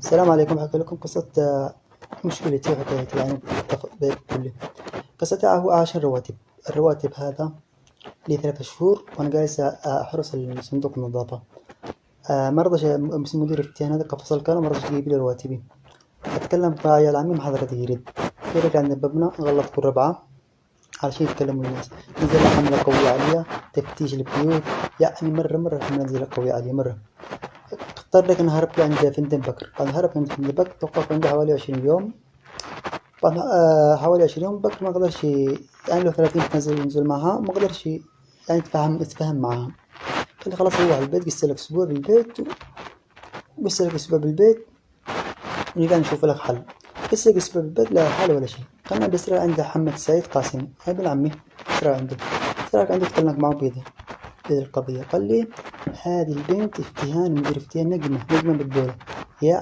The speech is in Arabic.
السلام عليكم. بحكي لكم قصة مشكلتي وحكايتي يعني بيت كلي. قصتي هو عشان الرواتب هذا لي 3 شهور وأنا جالس أحرس صندوق النظافة. ما رضاش المدير التاني هذا كفصل كان، ما رضاش يجيب لي رواتبي. أتكلم مع عيال عمي ما حدا راضي يرد عند بابنا، غلط كل ربعة علشان يتكلموا الناس. نزل حملة قوية عليا، تفتيش البيوت، يعني مرة حملة نزل قوية عليا مرة. اضطر إني هربت عند فندم بكر. بعد هرب عند فندم بكر توقف عنده حوالي 20 يوم. بعد حوالي 20 يوم بكر ما قدرش يعني لو 30 ينزل معها ما قدرش يعني يتفاهم معها. قال لي خلاص روح البيت، قص لك أسبوع بالبيت وقص لك أسبوع بالبيت ونرجع نشوف لك حل. قص لك أسبوع بالبيت لا حل ولا شيء. قلنا بسرعة عند محمد سعيد قاسم ابن عمي، بسرعة عنده اتكلمت معه بهذه القضية. قال لي هذه البنت افتهان مدير افتهان، نجمة بالدولة. يا